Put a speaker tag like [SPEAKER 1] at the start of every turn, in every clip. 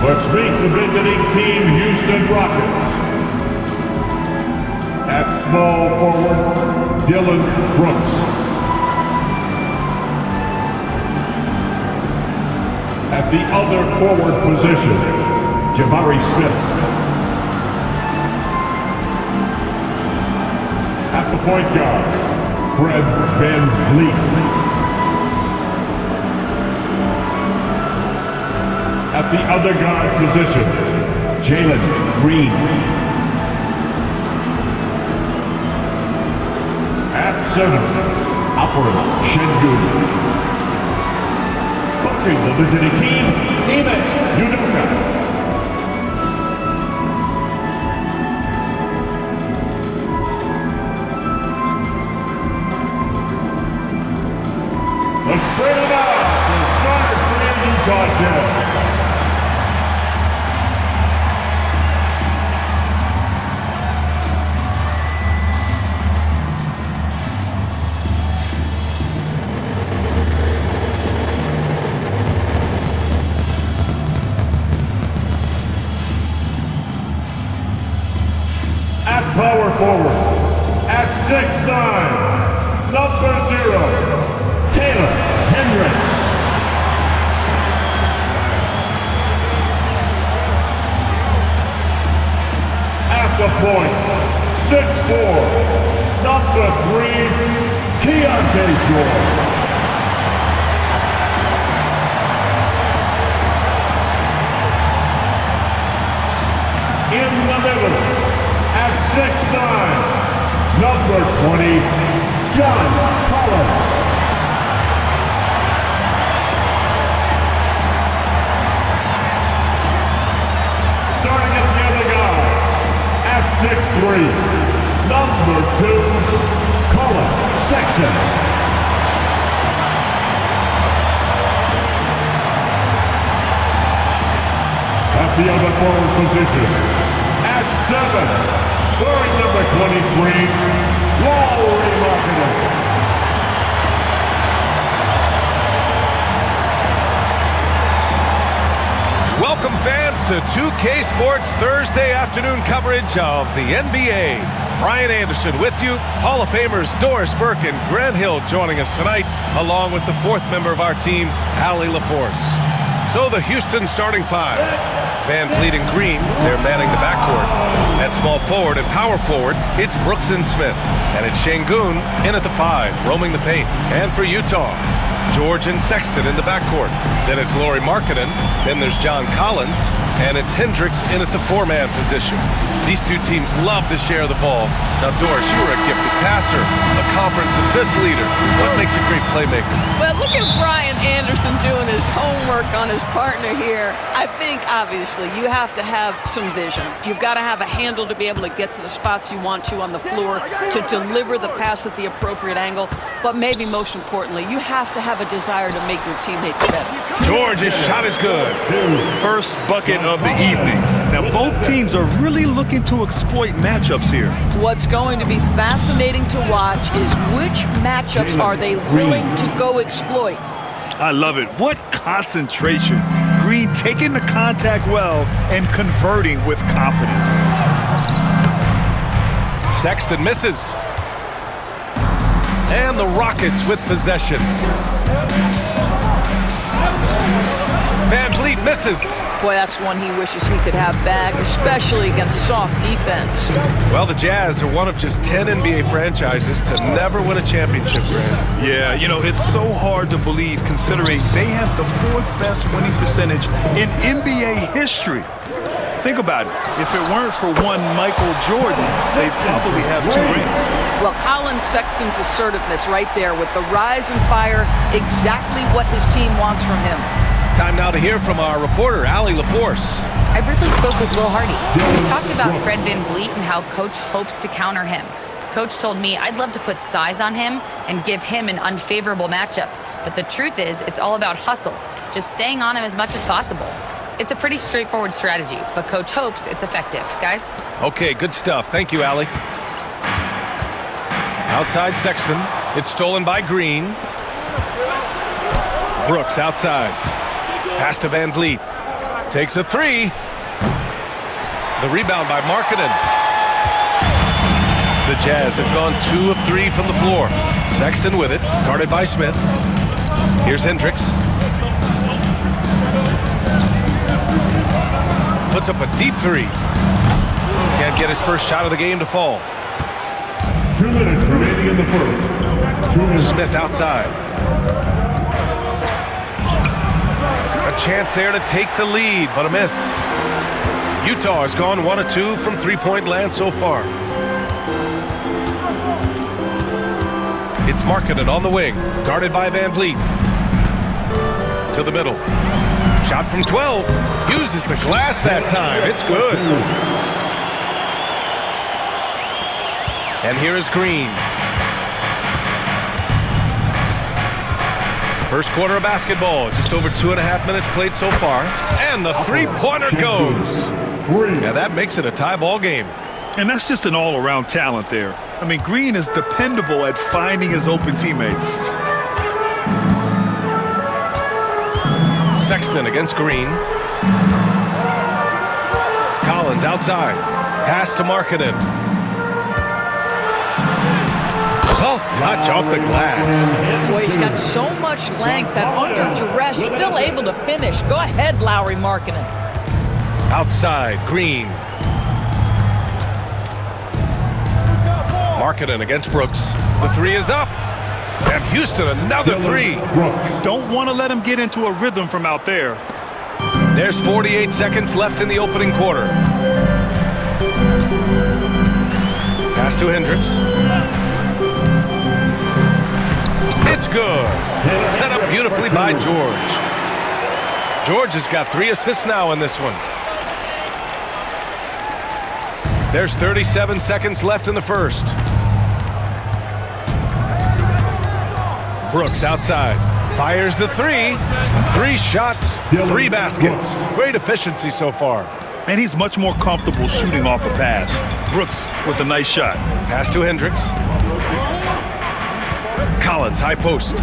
[SPEAKER 1] Let's meet the visiting team, Houston Rockets. At small forward, Dylan Brooks. At the other forward position, Jabari Smith. At the point guard, Fred VanVleet. At the other guard position, Jalen Green. At center, Alperen Şengün. Coaching the visiting team, Ime Udoka. Let's bring it out to start the Utah Jazz. Power forward, at 6'9", number 0, Taylor Hendricks. At the point, 6'4", number 3, Keontae George. In the middle, at 6'9", number 20, John Collins. Starting at the other guy, at 6'3", number 2, Colin Sexton. At the other forward position, at 7, wearing number 23, Lauri Markkanen.
[SPEAKER 2] Welcome fans to 2K Sports Thursday afternoon coverage of the NBA. Brian Anderson with you, Hall of Famers Doris Burke and Grant Hill joining us tonight, along with the fourth member of our team, Allie LaForce. So the Houston starting five. VanVleet and Green, they're manning the backcourt. At small forward and power forward, it's Brooks and Smith. And it's Şengün in at the 5, roaming the paint. And for Utah, George and Sexton in the backcourt. Then it's Lauri Markkanen. Then there's John Collins. And it's Hendricks in at the 4-man position. These two teams love to share the ball. Now, Doris, you were a gifted passer, a conference assist leader. What makes a great playmaker?
[SPEAKER 3] Well, look at Brian Anderson doing his homework on his partner here. I think, obviously, you have to have some vision. You've got to have a handle to be able to get to the spots you want to on the floor, to deliver the pass at the appropriate angle. But maybe most importantly, you have to have a desire to make your teammates better.
[SPEAKER 2] George's shot is good.
[SPEAKER 4] First bucket of the evening. Now, both teams are really looking to exploit matchups here.
[SPEAKER 3] What's going to be fascinating to watch is which matchups are they willing to go exploit.
[SPEAKER 4] I love it. What concentration. Green taking the contact well and converting with confidence.
[SPEAKER 2] Sexton misses. And the Rockets with possession. VanVleet misses.
[SPEAKER 3] Boy, that's one he wishes he could have back, especially against soft defense.
[SPEAKER 2] Well, the Jazz are one of just 10 NBA franchises to never win a championship, Grant.
[SPEAKER 4] Yeah, you know, it's so hard to believe considering they have the 4th best winning percentage in NBA history. Think about it. If it weren't for one Michael Jordan, they'd probably have 2 rings.
[SPEAKER 3] Well, Colin Sexton's assertiveness right there with the rise and fire, exactly what his team wants from him.
[SPEAKER 2] Time now to hear from our reporter, Allie LaForce.
[SPEAKER 5] I briefly spoke with Will Hardy. We talked about Fred VanVleet and how Coach hopes to counter him. Coach told me I'd love to put size on him and give him an unfavorable matchup. But the truth is, it's all about hustle, just staying on him as much as possible. It's a pretty straightforward strategy, but Coach hopes it's effective. Guys?
[SPEAKER 2] Okay, good stuff. Thank you, Allie. Outside Sexton. It's stolen by Green. Brooks outside. Pass to VanVleet. Takes a three. The rebound by Markkanen. The Jazz have gone 2 of 3 from the floor. Sexton with it, guarded by Smith. Here's Hendricks. Puts up a deep three. Can't get his first shot of the game to fall.
[SPEAKER 1] 2 minutes remaining in the first. 2 minutes.
[SPEAKER 2] Smith outside. A chance there to take the lead, but a miss. Utah has gone 1 of 2 from three-point land so far. It's Markkanen on the wing, guarded by Van Vliet. To the middle. Shot from 12. Uses the glass that time. It's good. And here is Green. First quarter of basketball. Just over 2.5 minutes played so far. And the three-pointer goes. Now that makes it a tie ball game.
[SPEAKER 4] And that's just an all-around talent there. I mean, Green is dependable at finding his open teammates.
[SPEAKER 2] Sexton against Green. Collins outside. Pass to Markkanen. Soft touch off the glass.
[SPEAKER 3] Boy, he's got so much length that under duress, still able to finish. Go ahead, Lauri Markkanen.
[SPEAKER 2] Outside, Green. Markkanen against Brooks. The three is up. And Houston, another three.
[SPEAKER 4] You don't want to let him get into a rhythm from out there.
[SPEAKER 2] There's 48 seconds left in the opening quarter. Pass to Hendricks. It's good. Set up beautifully by George. George has got 3 assists now in this one. There's 37 seconds left in the first. Brooks outside. Fires the three. 3 shots, 3 baskets. Great efficiency so far.
[SPEAKER 4] And he's much more comfortable shooting off a pass. Brooks with a nice shot.
[SPEAKER 2] Pass to Hendricks. Collins, high post.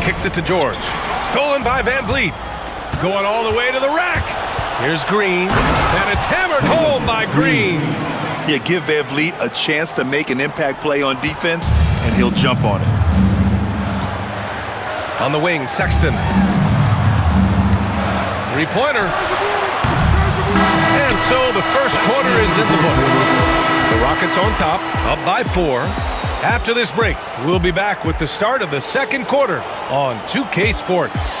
[SPEAKER 2] Kicks it to George. Stolen by Van Vliet. Going all the way to the rack. Here's Green. And it's hammered home by Green.
[SPEAKER 4] Yeah, give Van Vliet a chance to make an impact play on defense, and he'll jump on it.
[SPEAKER 2] On the wing, Sexton. Three-pointer. And so the first quarter is in the books. The Rockets on top, up by 4. After this break, we'll be back with the start of the second quarter on 2K Sports.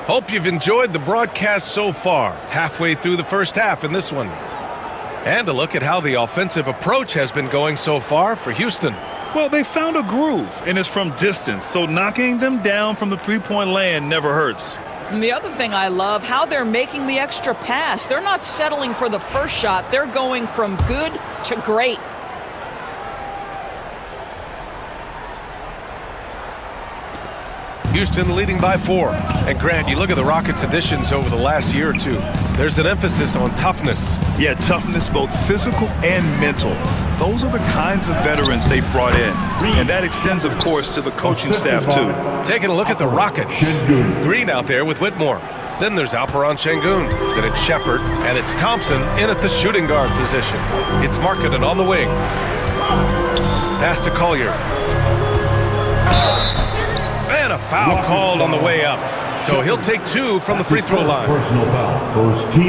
[SPEAKER 2] Hope you've enjoyed the broadcast so far, halfway through the first half in this one. And a look at how the offensive approach has been going so far for Houston.
[SPEAKER 4] Well, they found a groove, and it's from distance, so knocking them down from the three-point land never hurts.
[SPEAKER 3] And the other thing I love, how they're making the extra pass. They're not settling for the first shot. They're going from good to great.
[SPEAKER 2] Houston leading by 4. And Grant, you look at the Rockets' additions over the last year or two. There's an emphasis on toughness.
[SPEAKER 4] Yeah, toughness, both physical and mental. Those are the kinds of veterans they've brought in. And that extends, of course, to the coaching staff, too.
[SPEAKER 2] Taking a look at the Rockets. Green out there with Whitmore. Then there's Alperon Şengün. Then it's Shepard. And it's Thompson in at the shooting guard position. It's Markkanen on the wing. Pass to Collier. And a foul called on the way up. So he'll take 2 from the free throw line.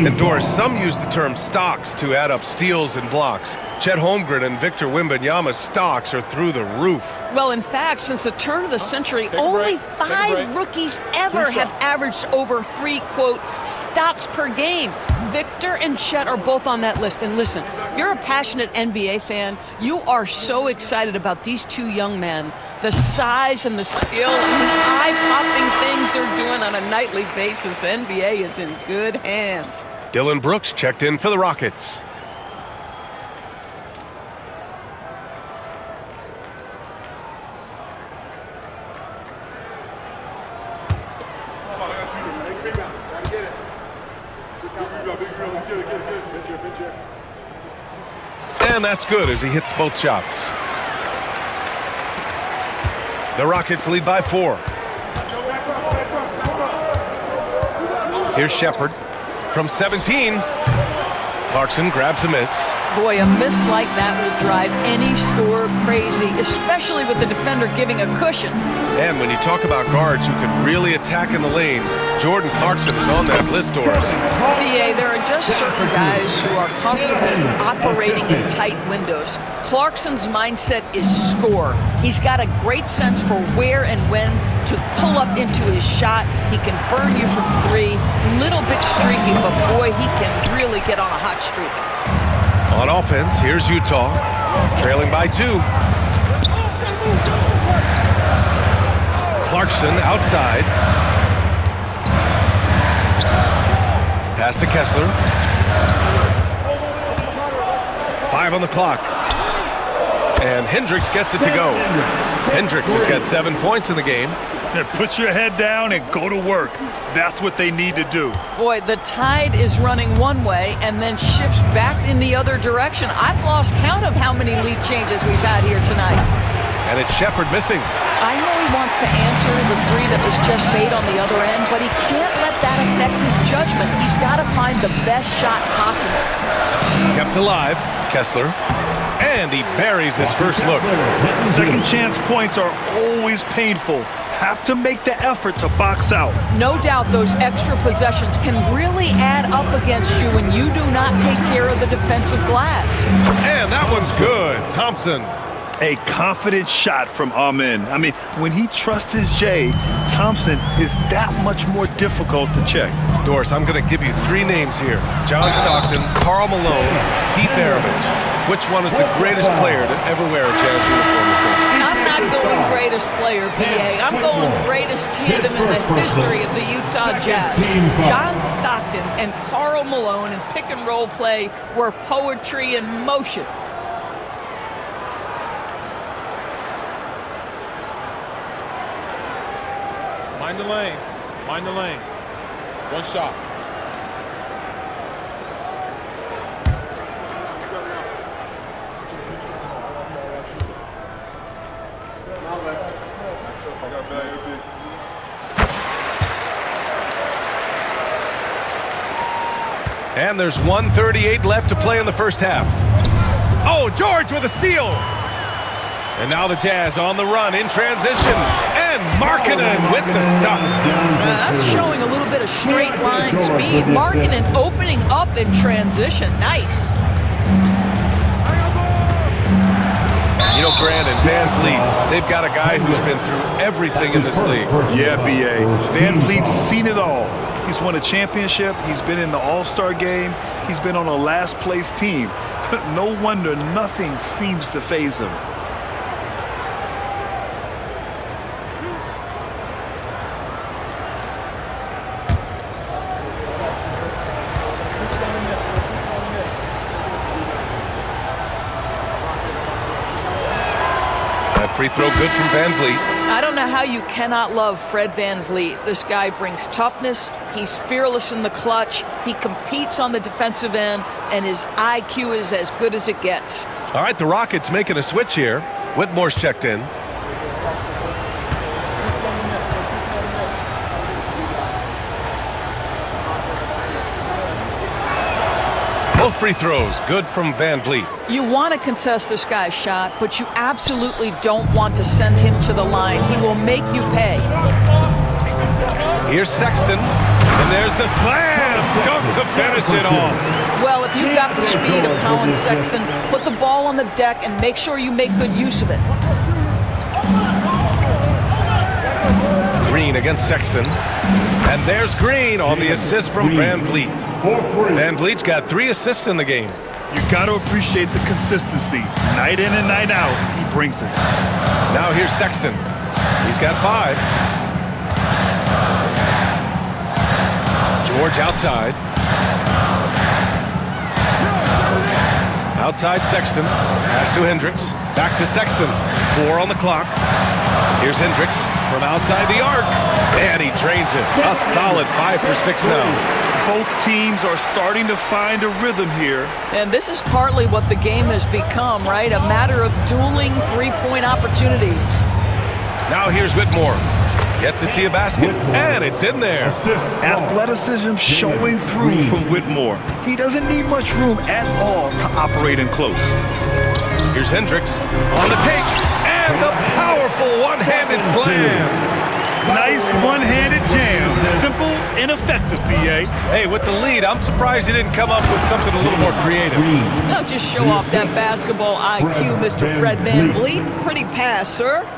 [SPEAKER 2] And Doris, some use the term stocks to add up steals and blocks. Chet Holmgren and Victor Wembanyama's stocks are through the roof.
[SPEAKER 3] Well, in fact, since the turn of the century, only 5 rookies ever have averaged over 3, quote, stocks per game. Victor and Chet are both on that list. And listen, if you're a passionate NBA fan, you are so excited about these 2 young men. The size and the skill and the eye-popping things they're doing on a nightly basis. The NBA is in good hands.
[SPEAKER 2] Dylan Brooks checked in for the Rockets. And that's good as he hits both shots. The Rockets lead by 4. Here's Shepard from 17. Clarkson grabs a miss.
[SPEAKER 3] Boy, a miss like that will drive any scorer crazy, especially with the defender giving a cushion.
[SPEAKER 2] And when you talk about guards who can really attack in the lane, Jordan Clarkson is on that list, Doris.
[SPEAKER 3] BA, there are just certain guys who are comfortable operating in tight windows. Clarkson's mindset is score. He's got a great sense for where and when to pull up into his shot. He can burn you from 3, little bit streaky, but boy, he can really get on a hot streak.
[SPEAKER 2] On offense, here's Utah, trailing by 2. Clarkson outside. Pass to Kessler. 5 on the clock. And Hendricks gets it to go. Hendricks has got 7 points in the game.
[SPEAKER 4] And put your head down and go to work. That's what they need to do.
[SPEAKER 3] Boy, the tide is running one way and then shifts back in the other direction. I've lost count of how many lead changes we've had here tonight.
[SPEAKER 2] And it's Shepard missing.
[SPEAKER 3] I know he wants to answer the 3 that was just made on the other end, but he can't let that affect his judgment. He's got to find the best shot possible.
[SPEAKER 2] Kept alive, Kessler. And he buries his first look.
[SPEAKER 4] Second chance points are always painful. Have to make the effort to box out.
[SPEAKER 3] No doubt those extra possessions can really add up against you when you do not take care of the defensive glass.
[SPEAKER 2] And that one's good. Thompson.
[SPEAKER 4] A confident shot from Amen. I mean, when he trusts his J, Thompson is that much more difficult to check.
[SPEAKER 2] Doris, I'm going to give you 3 names here. John Stockton, Karl Malone, Pete Maravich. Which one is the greatest player to ever wear a Jazz uniform?
[SPEAKER 3] I'm not going greatest player, BA. I'm going greatest tandem in the history of the Utah Jazz. John Stockton and Karl Malone in pick-and-roll play were poetry in motion.
[SPEAKER 6] Mind the lanes. Mind the lanes. One shot.
[SPEAKER 2] And there's 1:38 left to play in the first half. Oh, George with a steal. And now the Jazz on the run in transition. And Markkanen with the stuff.
[SPEAKER 3] That's showing a little bit of straight line speed. Markkanen opening up in transition. Nice.
[SPEAKER 2] You know, Grant and Van Vliet, they've got a guy who's been through everything in this league.
[SPEAKER 4] Yeah, B.A. Van Vliet's seen it all. He's won a championship. He's been in the All-Star game. He's been on a last-place team. No wonder nothing seems to faze him.
[SPEAKER 2] That free throw good from Van Vliet.
[SPEAKER 3] I don't know how you cannot love Fred Van Vliet. This guy brings toughness. He's fearless in the clutch. He competes on the defensive end, and his IQ is as good as it gets.
[SPEAKER 2] All right, the Rockets making a switch here. Whitmore's checked in. Both free throws, good from Van Vliet.
[SPEAKER 3] You want to contest this guy's shot, but you absolutely don't want to send him to the line. He will make you pay.
[SPEAKER 2] Here's Sexton, and there's the slam dunk to finish it off.
[SPEAKER 3] Well, if you've got the speed of Colin Sexton, put the ball on the deck and make sure you make good use of it.
[SPEAKER 2] Green against Sexton. And there's Green on the assist from Van Vliet. Van Vliet's got 3 assists in the game.
[SPEAKER 4] You got to appreciate the consistency. Night in and night out, he brings it.
[SPEAKER 2] Now here's Sexton. He's got 5. George outside. Outside Sexton. Pass to Hendricks. Back to Sexton. 4 on the clock. Here's Hendricks from outside the arc. And he drains it. A solid 5 for 6 now.
[SPEAKER 4] both teams are starting to find a rhythm here.
[SPEAKER 3] And this is partly what the game has become, right? A matter of dueling three-point opportunities.
[SPEAKER 2] Now here's Whitmore. Yet to see a basket, and it's in there.
[SPEAKER 4] Athleticism showing through from Whitmore. He doesn't need much room at all to operate in close.
[SPEAKER 2] Here's Hendricks on the take, and the powerful one-handed slam.
[SPEAKER 4] Nice one-handed jam. Simple and effective, BA.
[SPEAKER 2] Hey, with the lead, I'm surprised he didn't come up with something a little more creative.
[SPEAKER 3] Now just show off that basketball IQ, Mr. Fred VanVleet. Pretty pass, sir.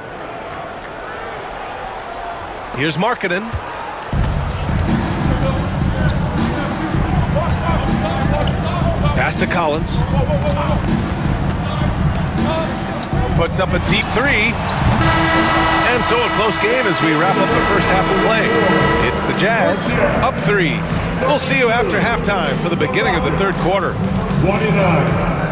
[SPEAKER 2] Here's Markkanen. Pass to Collins. Puts up a deep three. And so a close game as we wrap up the first half of play. It's the Jazz up 3. We'll see you after halftime for the beginning of the third quarter.
[SPEAKER 1] 29.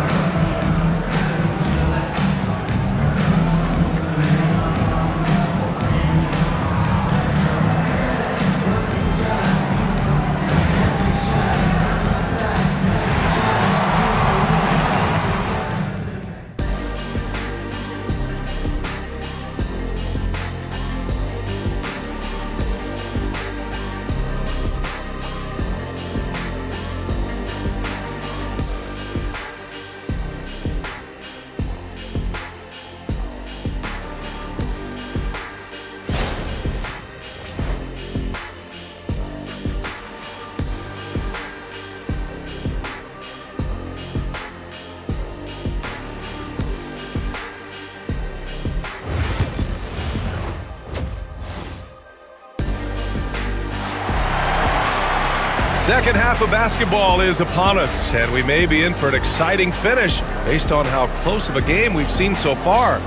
[SPEAKER 2] Second half of basketball is upon us, and we may be in for an exciting finish based on how close of a game we've seen so far.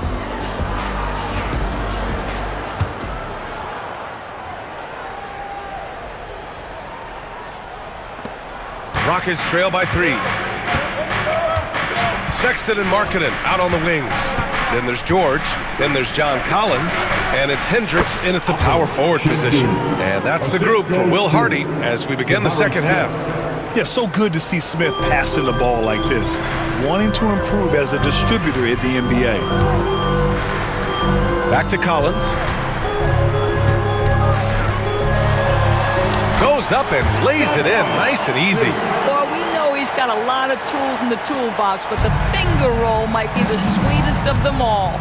[SPEAKER 2] Rockets trail by 3. Sexton and Markkanen out on the wings. Then there's George. Then there's John Collins. And it's Hendricks in at the power forward position. And that's the group for Will Hardy as we begin the second half.
[SPEAKER 4] Yeah, so good to see Smith passing the ball like this, wanting to improve as a distributor in the NBA.
[SPEAKER 2] Back to Collins. Goes up and lays it in nice and easy.
[SPEAKER 3] Well, we know he's got a lot of tools in the toolbox, but the finger roll might be the sweetest of them all.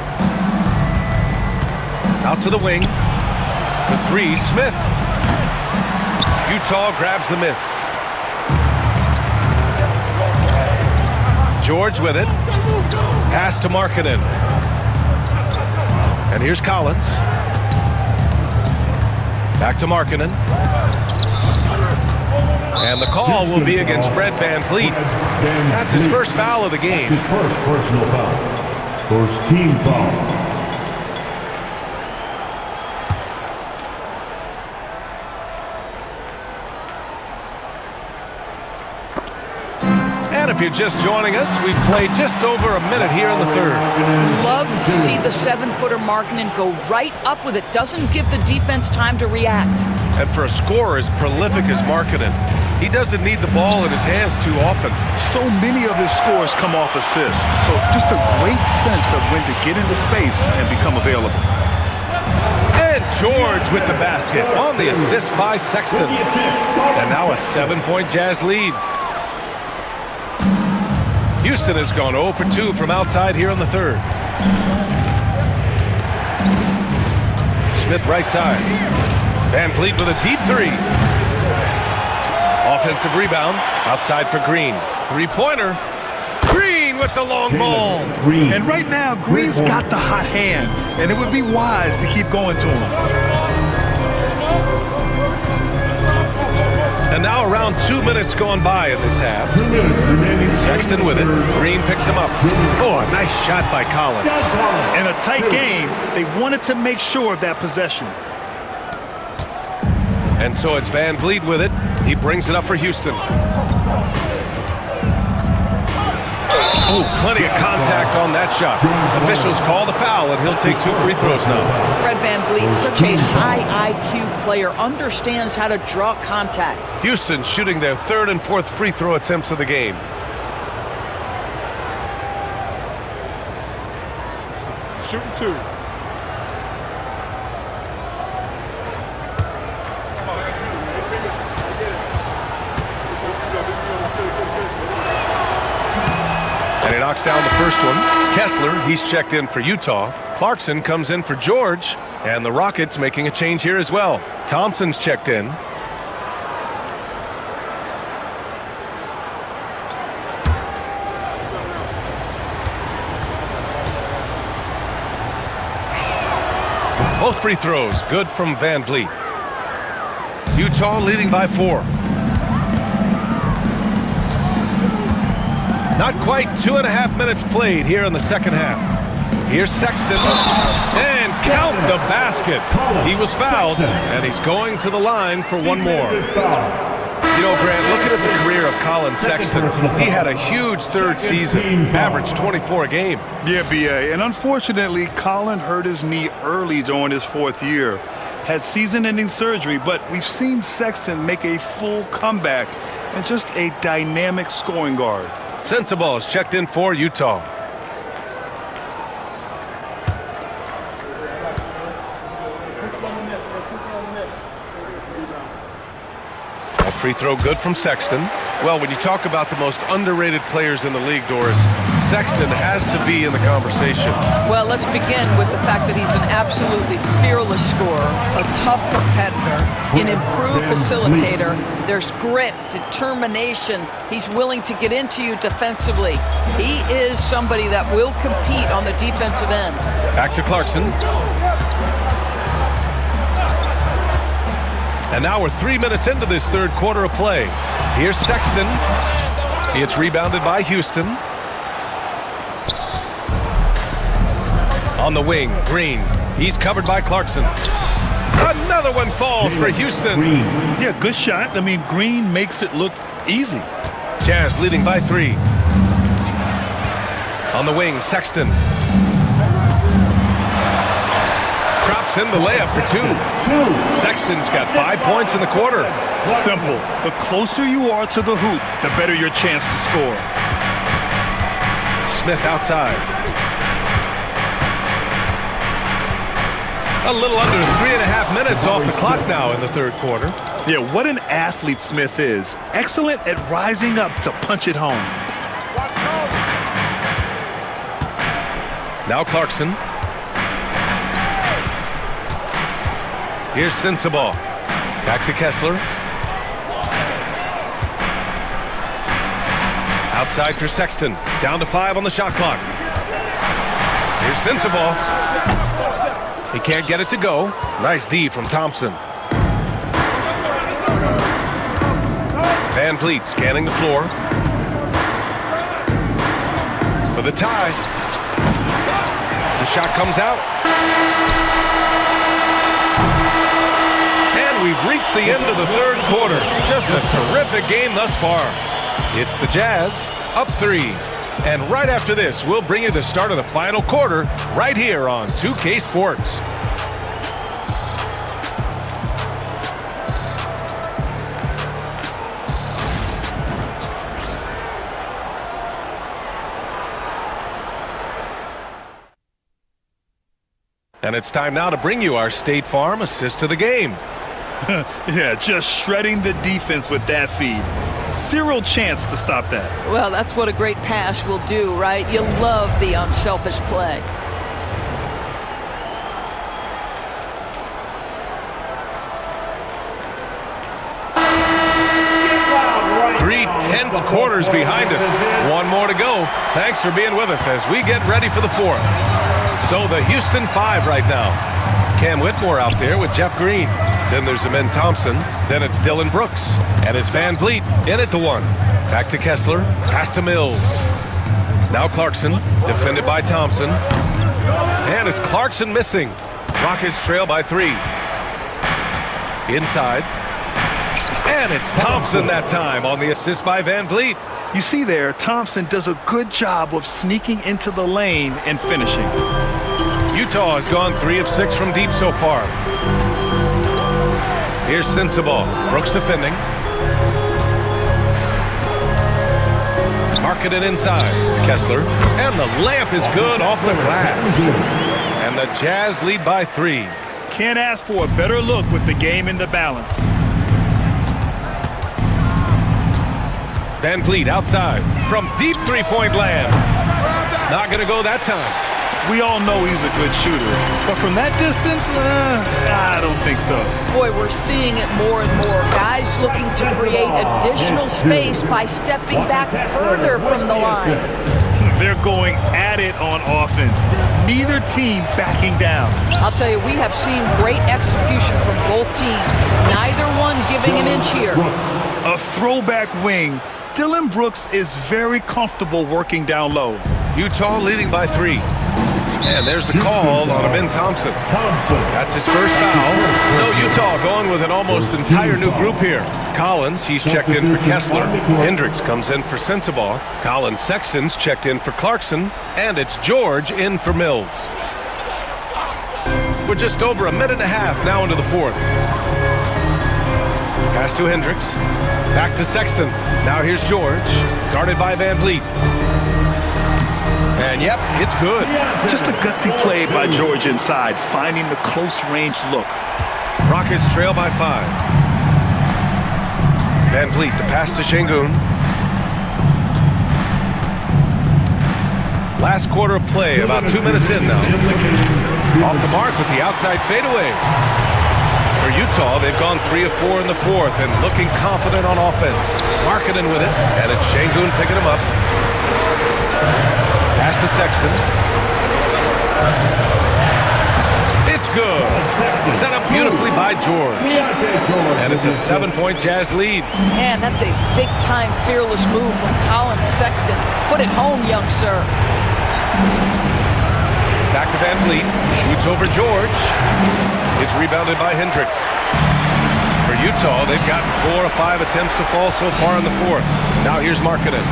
[SPEAKER 2] Out to the wing. The 3, Smith. Utah grabs the miss. George with it. Pass to Markkanen. And here's Collins. Back to Markkanen. And the call will be against Fred VanVleet. That's his first foul of the game.
[SPEAKER 1] His first personal foul. First team foul.
[SPEAKER 2] And if you're just joining us, we've played just over a minute here in the third.
[SPEAKER 3] Love to see the 7-footer Markkanen go right up with it. Doesn't give the defense time to react.
[SPEAKER 2] And for a scorer as prolific as Markkanen, he doesn't need the ball in his hands too often.
[SPEAKER 4] So many of his scores come off assists. So just a great sense of when to get into space and become available.
[SPEAKER 2] And George with the basket on the assist by Sexton. And now a 7-point Jazz lead. Houston has gone 0 for 2 from outside here in the third. Smith right side. VanVleet with a deep 3. Offensive rebound outside for Green. 3-pointer. Green with the long ball.
[SPEAKER 4] And right now, Green's got the hot hand, and it would be wise to keep going to him.
[SPEAKER 2] And now around 2 minutes gone by in this half.
[SPEAKER 1] 2 minutes remaining.
[SPEAKER 2] Sexton with it. Green picks him up. Oh, a nice shot by Collins.
[SPEAKER 4] In a tight game, they wanted to make sure of that possession.
[SPEAKER 2] And so it's VanVleet with it. He brings it up for Houston. Oh, plenty of contact on that shot. Officials call the foul, and he'll take 2 free throws now.
[SPEAKER 3] Fred VanVleet, such a high IQ player, understands how to draw contact.
[SPEAKER 2] Houston shooting their 3rd and 4th free throw attempts of the game.
[SPEAKER 6] Shooting 2.
[SPEAKER 2] And he knocks down the first one. Kessler, he's checked in for Utah. Clarkson comes in for George. And the Rockets making a change here as well. Thompson's checked in. Both free throws good from VanVleet. Utah leading by 4. Not quite 2.5 minutes played here in the second half. Here's Sexton, and count the basket. He was fouled, and he's going to the line for one more. You know, Grant, looking at the career of Colin Sexton, he had a huge 3rd season, averaged 24 a game.
[SPEAKER 4] Yeah, BA, and unfortunately, Colin hurt his knee early during his 4th year. Had season-ending surgery, but we've seen Sexton make a full comeback and just a dynamic scoring guard.
[SPEAKER 2] Sensabaugh is checked in for Utah. That free throw good from Sexton. Well, when you talk about the most underrated players in the league, Doris, Sexton has to be in the conversation.
[SPEAKER 3] Well, let's begin with the fact that he's an absolutely fearless scorer, a tough competitor, an improved facilitator. There's grit, determination. He's willing to get into you defensively. He is somebody that will compete on the defensive end.
[SPEAKER 2] Back to Clarkson. And now we're 3 minutes into this 3rd quarter of play. Here's Sexton. It's rebounded by Houston. On the wing, Green. He's covered by Clarkson. Another one falls for Houston.
[SPEAKER 4] Yeah, good shot. I mean, Green makes it look easy.
[SPEAKER 2] Jazz leading by 3. On the wing, Sexton. Drops in the layup for 2. Sexton's got 5 points in the quarter.
[SPEAKER 4] Simple. The closer you are to the hoop, the better your chance to score.
[SPEAKER 2] Smith outside. A little under 3.5 minutes off the clock now in the 3rd quarter.
[SPEAKER 4] Yeah, what an athlete Smith is. Excellent at rising up to punch it home.
[SPEAKER 2] Now Clarkson. Here's Sensabaugh. Back to Kessler. Outside for Sexton. Down to 5 on the shot clock. Here's Sensabaugh. He can't get it to go. Nice D from Thompson. VanVleet scanning the floor. For the tie. The shot comes out. And we've reached the end of the 3rd quarter. Just a terrific game thus far. It's the Jazz up 3. And right after this, we'll bring you the start of the final quarter right here on 2K Sports. And it's time now to bring you our State Farm assist to the game.
[SPEAKER 4] Yeah, just shredding the defense with that feed. Zero chance to stop that.
[SPEAKER 3] Well, that's what a great pass will do, right? You love the unselfish play.
[SPEAKER 2] Three tense quarters behind us. One more to go. Thanks for being with us as we get ready for the 4th. So the Houston 5 right now. Cam Whitmore out there with Jeff Green. Then there's Amen Thompson. Then it's Dylan Brooks. And it's VanVleet in at the 1. Back to Kessler. Pass to Mills. Now Clarkson. Defended by Thompson. And it's Clarkson missing. Rockets trail by 3. Inside. And it's Thompson that time on the assist by VanVleet.
[SPEAKER 4] You see there, Thompson does a good job of sneaking into the lane and finishing.
[SPEAKER 2] Utah has gone 3 of 6 from deep so far. Here's Sensabaugh. Brooks defending. Marketed inside. Kessler. And the layup is good off the glass. And the Jazz lead by 3.
[SPEAKER 4] Can't ask for a better look with the game in the balance.
[SPEAKER 2] Van Vliet outside from deep three-point land. Not going to go that time.
[SPEAKER 4] We all know he's a good shooter, but from that distance, I don't think so.
[SPEAKER 3] Boy, we're seeing it more and more. Guys looking to create additional space by stepping back further from the line.
[SPEAKER 4] They're going at it on offense. Neither team backing down.
[SPEAKER 3] I'll tell you, we have seen great execution from both teams. Neither one giving an inch here.
[SPEAKER 4] A throwback wing. Dylan Brooks is very comfortable working down low.
[SPEAKER 2] Utah leading by 3. And there's the call on Ben Thompson. That's his first foul. So Utah going with an almost entire new group here. Collins, he's checked in for Kessler. Hendricks comes in for Sensabaugh. Colin Sexton's checked in for Clarkson. And it's George in for Mills. We're just over a minute and a half now into the fourth. Pass to Hendricks. Back to Sexton. Now here's George. Guarded by Van Vliet. And yep, it's good.
[SPEAKER 4] Just a gutsy play by George inside, finding the close-range look.
[SPEAKER 2] Rockets trail by 5. Van Vliet, the pass to Şengün. Last quarter of play, about 2 minutes in now. Off the mark with the outside fadeaway. For Utah, they've gone 3 of 4 in the fourth and looking confident on offense. Marketing with it, and it's Şengün picking him up. Pass to Sexton. It's good. Set up beautifully by George. And it's a 7-point Jazz lead.
[SPEAKER 3] Man, that's a big-time fearless move from Colin Sexton. Put it home, young sir.
[SPEAKER 2] Back to Van Vliet. Shoots over George. It's rebounded by Hendricks. For Utah, they've gotten 4 of 5 attempts to fall so far in the fourth. Now here's Markkanen.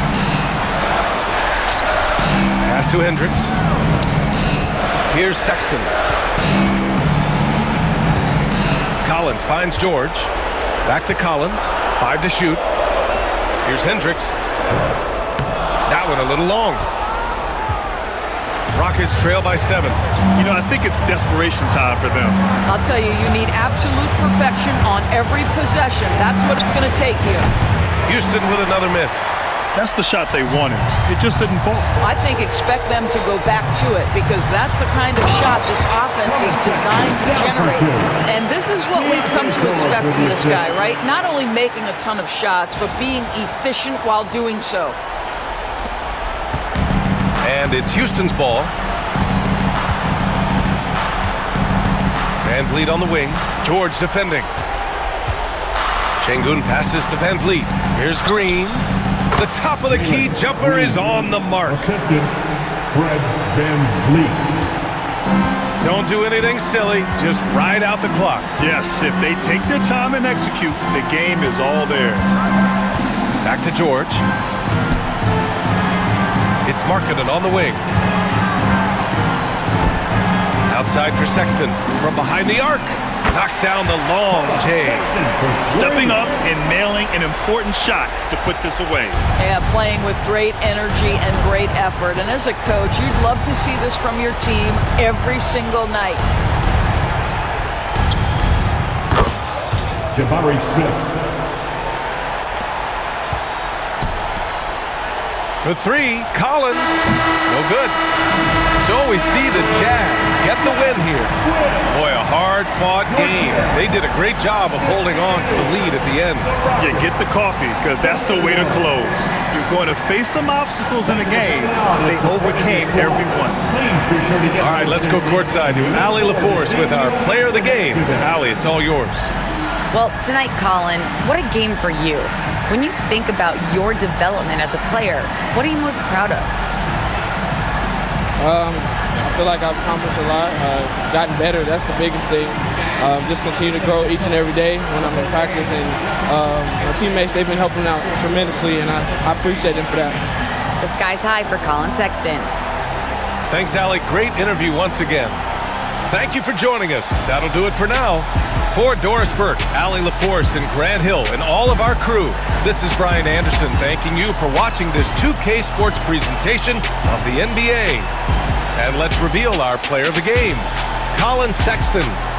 [SPEAKER 2] Pass to Hendricks. Here's Sexton. Collins finds George. Back to Collins. 5 to shoot. Here's Hendricks. That one a little long. Rockets trail by 7.
[SPEAKER 4] You know, I think it's desperation time for them.
[SPEAKER 3] I'll tell you, you need absolute perfection on every possession. That's what it's going to take here.
[SPEAKER 2] Houston with another miss.
[SPEAKER 4] That's the shot they wanted. It just didn't fall.
[SPEAKER 3] I think expect them to go back to it because that's the kind of shot this offense is designed to generate. And this is what we've come to expect from this guy, right? Not only making a ton of shots, but being efficient while doing so.
[SPEAKER 2] And it's Houston's ball. Van Vliet on the wing. George defending. Şengün passes to Van Vliet. Here's Green. The top of the key jumper is on the mark.
[SPEAKER 1] Assistant Fred Van Vliet.
[SPEAKER 2] Don't do anything silly. Just ride out the clock.
[SPEAKER 4] Yes, if they take their time and execute, the game is all theirs.
[SPEAKER 2] Back to George. It's Markkanen on the wing. Outside for Sexton. From behind the arc. Knocks down the long J.
[SPEAKER 4] Stepping up and nailing an important shot to put this away.
[SPEAKER 3] Yeah, playing with great energy and great effort. And as a coach, you'd love to see this from your team every single night.
[SPEAKER 1] Jabari Smith.
[SPEAKER 2] For 3, Collins. No good. So we see the Jazz get the win here. Boy, a hard-fought game. They did a great job of holding on to the lead at the end.
[SPEAKER 4] Yeah, get the coffee, because that's the way to close. You're going to face some obstacles in the game. They overcame every one.
[SPEAKER 2] All right, let's go courtside to Allie LaForce with our player of the game. Allie, it's all yours.
[SPEAKER 5] Well, tonight, Colin, what a game for you. When you think about your development as a player, what are you most proud of?
[SPEAKER 7] I feel like I've accomplished a lot, gotten better. That's the biggest thing. just continue to grow each and every day when I'm in practice. And my teammates, they've been helping out tremendously, and I appreciate them for that.
[SPEAKER 5] The sky's high for Colin Sexton.
[SPEAKER 2] Thanks, Allie. Great interview once again. Thank you for joining us. That'll do it for now. For Doris Burke, Allie LaForce, and Grant Hill, and all of our crew, this is Brian Anderson thanking you for watching this 2K Sports presentation of the NBA. And let's reveal our player of the game, Colin Sexton.